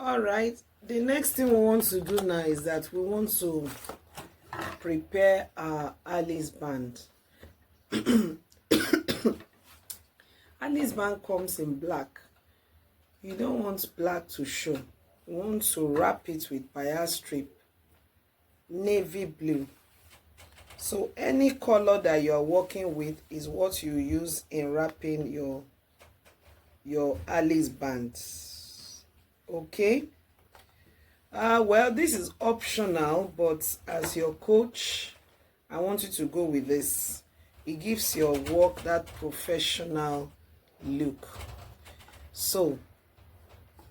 All right, the next thing we want to do now is that we want to prepare our Alice band. Alice band comes in black. You don't want black to show. You want to wrap it with bias strip, navy blue. So any color that you are working with is what you use in wrapping your Alice band. Okay. Well, this is optional, but as your coach, I want you to go with this. It gives your work that professional look. So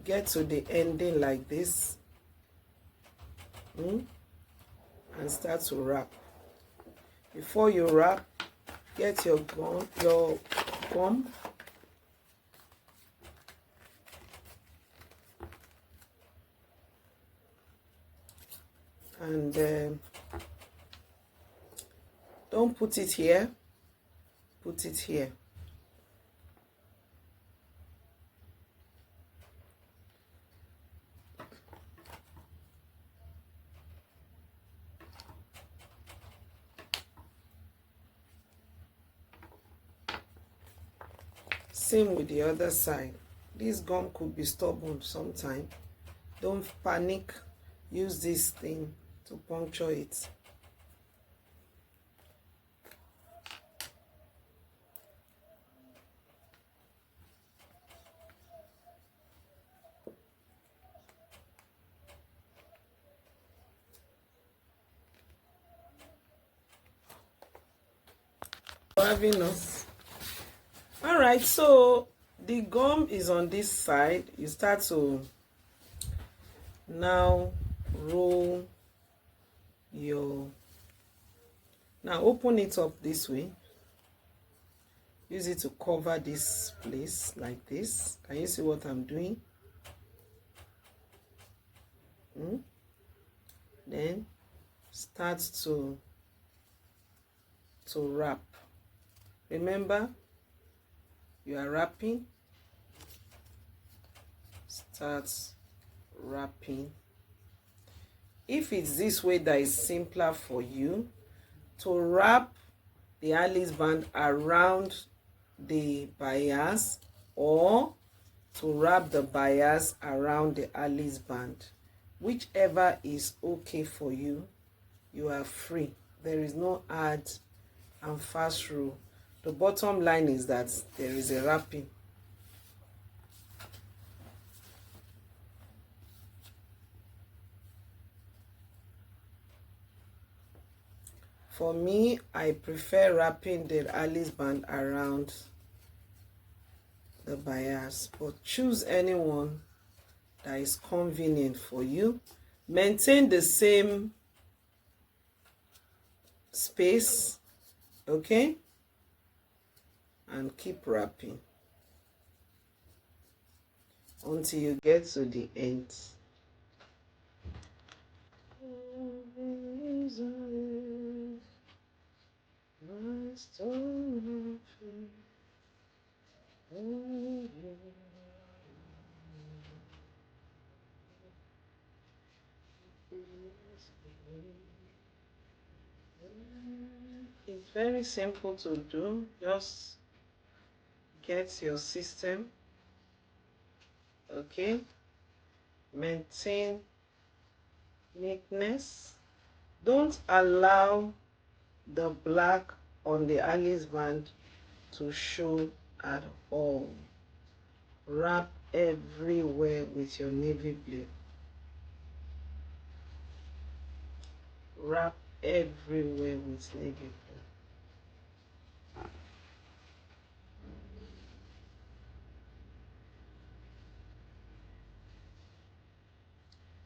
get to the ending like this, and start to wrap. Before you wrap, get your gum, and don't put it here, put it here. Same with the other side. This gum could be stubborn sometime. Don't panic. Use this thing to puncture it. For having us. All right, so the gum is on this side. You start to now roll now open it up this way. Use it to cover this place like this. Can you see what I'm doing? Then start to wrap. Remember, you are wrapping. Start wrapping. If it's this way that is simpler for you, to wrap the Alice band around the bias, or to wrap the bias around the Alice band, whichever is okay for you, you are free. There is no hard and fast rule. The bottom line is that there is a wrapping. For me, I prefer wrapping the Alice band around the bias, but choose anyone that is convenient for you. Maintain the same space, okay? And keep wrapping until you get to the end. It's very simple to do. Just get your system, okay? Maintain neatness. Don't allow the black on the Alice band to show at all. Wrap everywhere with your navy blue. Wrap everywhere with navy blue.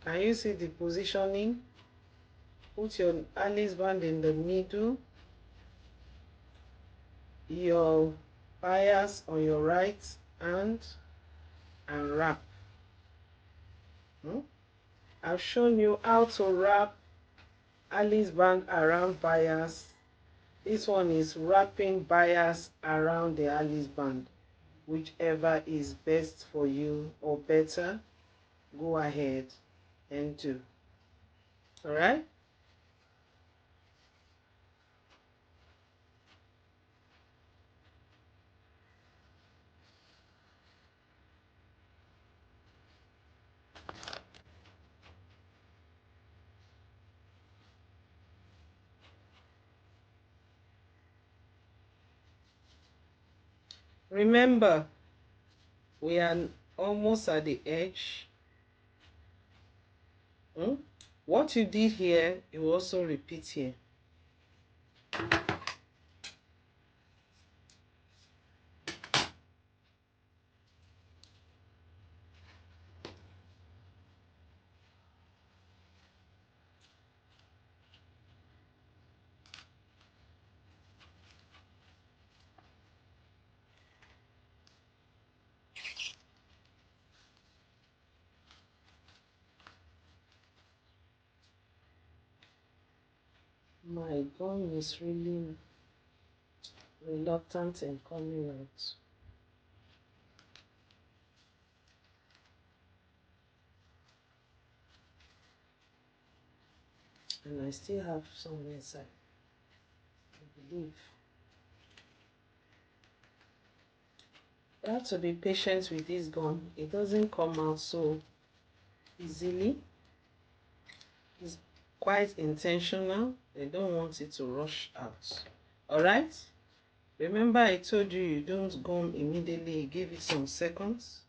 Can you see the positioning? Put your Alice band in the middle, your bias on your right hand, and wrap. I've shown you how to wrap Alice band around bias. This one is wrapping bias around the Alice band. Whichever is best for you or better, go ahead and do. All right. Remember, we are almost at the edge. What you did here, you also repeat here. My gum is really reluctant in coming out. And I still have some inside, I believe. You have to be patient with this gum. It doesn't come out so easily. It's quite intentional. They don't want it to rush out. All right? Remember I told you you don't gum immediately. Give it some seconds.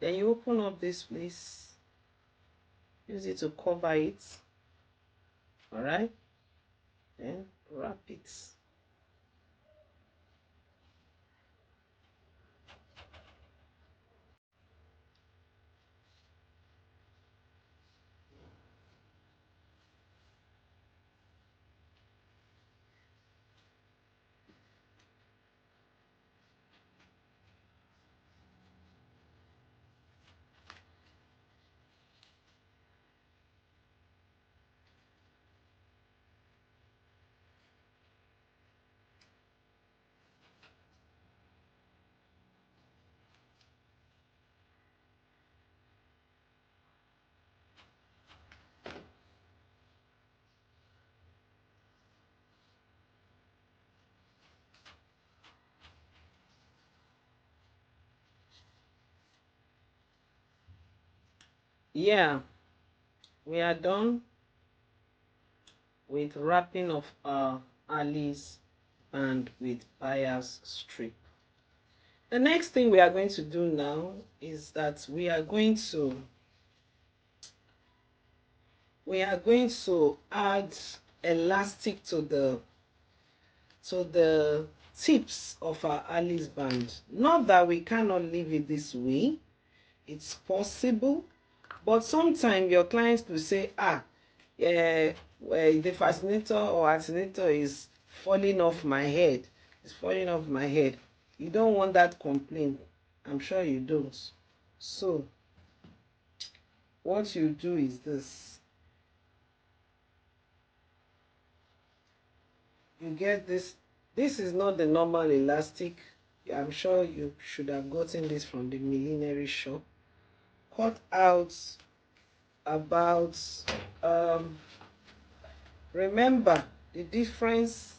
Then you open up this place. Use it to cover it. All right? Then wrap it. Yeah, we are done with wrapping of our Alice band with bias strip. The next thing we are going to do now is that we are going to add elastic to the tips of our Alice band. Not that we cannot leave it this way. It's possible, but sometimes your clients will say, yeah, well, the fascinator or fascinator is falling off my head. It's falling off my head. You don't want that complaint. I'm sure you don't. So what you do is this. You get this. This is not the normal elastic. I'm sure you should have gotten this from the millinery shop. Cut out about remember the difference.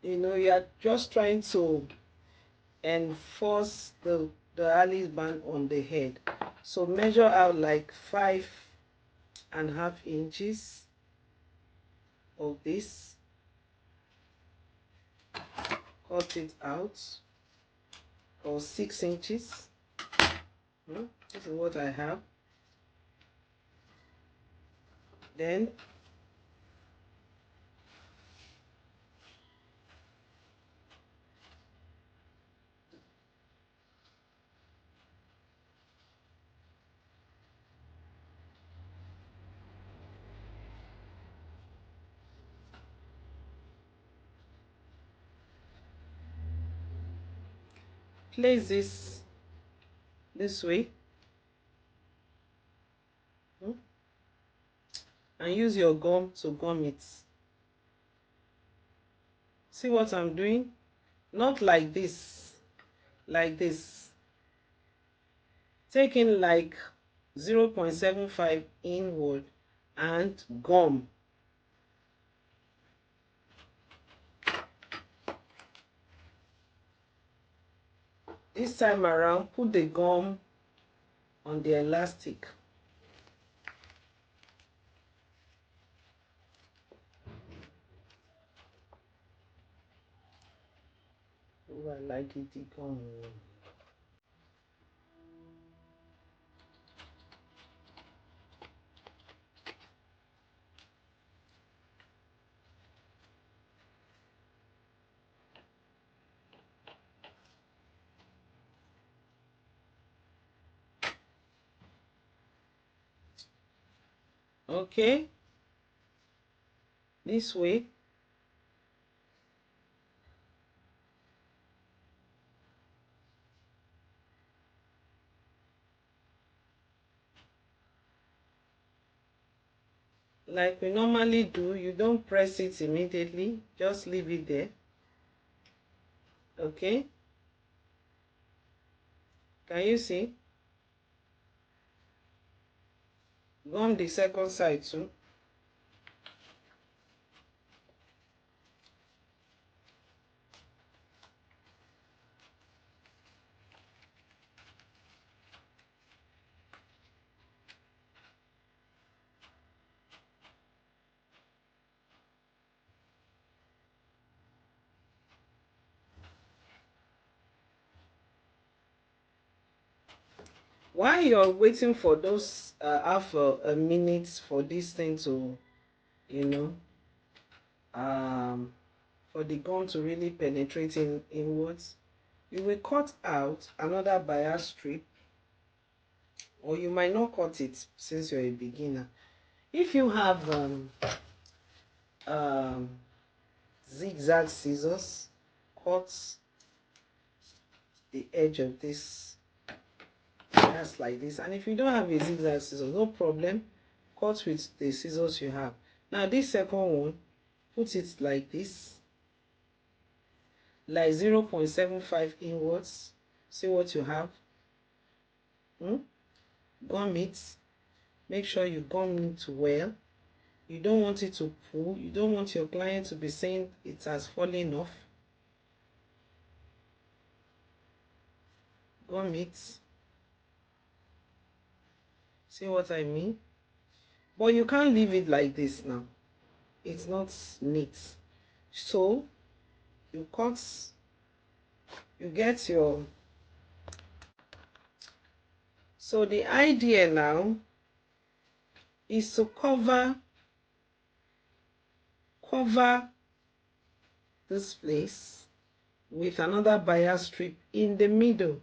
You are just trying to enforce the Alice band on the head. So measure out like 5.5 inches of this. Cut it out, or 6 inches. This is what I have. Then place this way, and use your gum to gum it. See what I'm doing? Not like this, like this. taking like 0.75 inward and gum. This time around, put the gum on the elastic. Oh, I like it, the gum. Okay, this way. Like we normally do, you don't press it immediately, just leave it there. Okay, can you see? Gum the second side too. While you're waiting for those half a minute for this thing to, you know, for the gum to really penetrate inwards, you will cut out another bias strip, or you might not cut it since you're a beginner. If you have um, zigzag scissors, cut the edge of this bias like this. And if you don't have a zigzag scissors, no problem, cut with the scissors you have. Now this second one, put it like this, like 0.75 inwards. See what you have. Gum it. Make sure you gum it well. You don't want it to pull. You don't want your client to be saying it has fallen off. Gum it. See what I mean? But you can't leave it like this now. It's not neat. So you cut, you get your. So the idea now is to cover this place with another bias strip in the middle.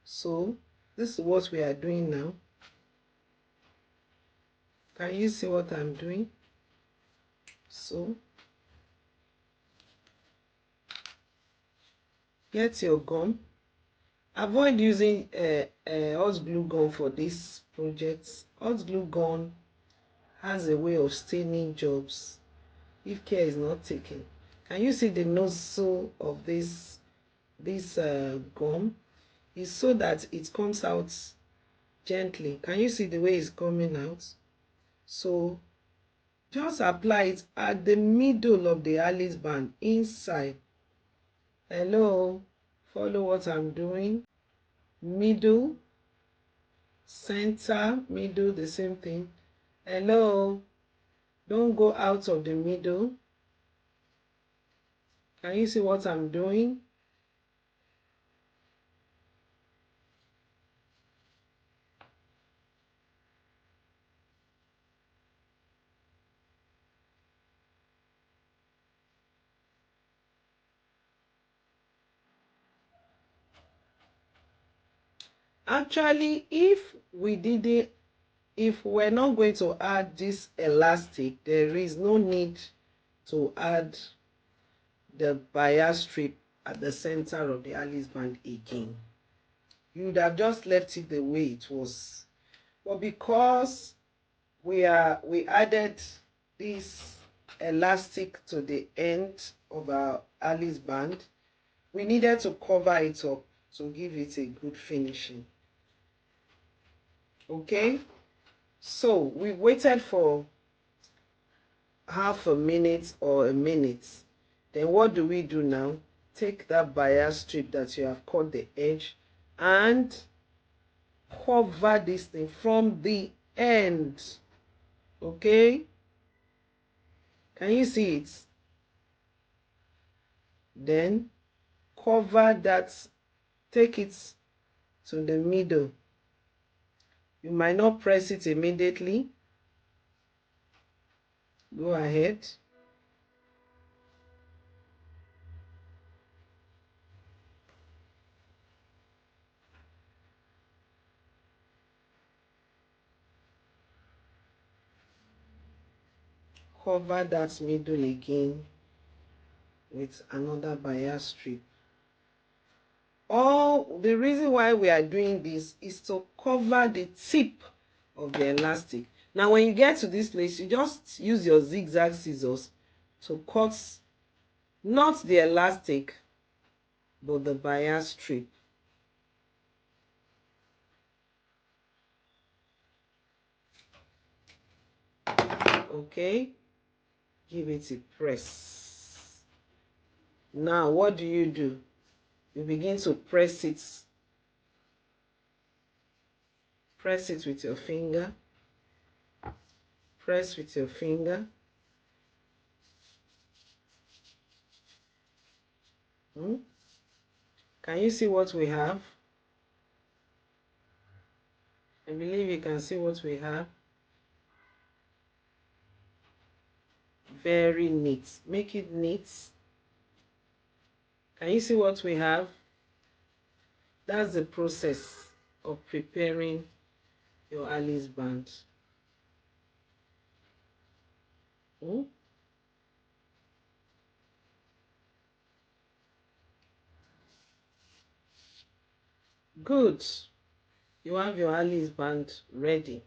So this is what we are doing now. Can you see what I'm doing? So get your gum. Avoid using hot glue gun for this project. Hot glue gun has a way of staining jobs if care is not taken. Can you see the nozzle of this gum? Is so that it comes out gently. Can you see the way it's coming out? So just apply it at the middle of the Alice band inside. Hello, follow what I'm doing. Middle, center, middle, the same thing. Hello, don't go out of the middle. Can you see what I'm doing? Actually, if we're not going to add this elastic, there is no need to add the bias strip at the center of the Alice band again. You would have just left it the way it was. But because we added this elastic to the end of our Alice band, we needed to cover it up to give it a good finishing. Okay, so we waited for half a minute or a minute. Then what do we do now? Take that bias strip that you have cut the edge and cover this thing from the end. Okay, can you see it? Then cover that, take it to the middle. You might not press it immediately. Go ahead. Cover that middle again with another bias strip. All the reason why we are doing this is to cover the tip of the elastic. Now when you get to this place, you just use your zigzag scissors to cut not the elastic but the bias strip. Okay, give it a press. Now what do? You begin to press it with your finger. Press with your finger. Can you see what we have? I believe you can see what we have. Very neat. Make it neat. Can you see what we have? That's the process of preparing your Alice band. Good. You have your Alice band ready.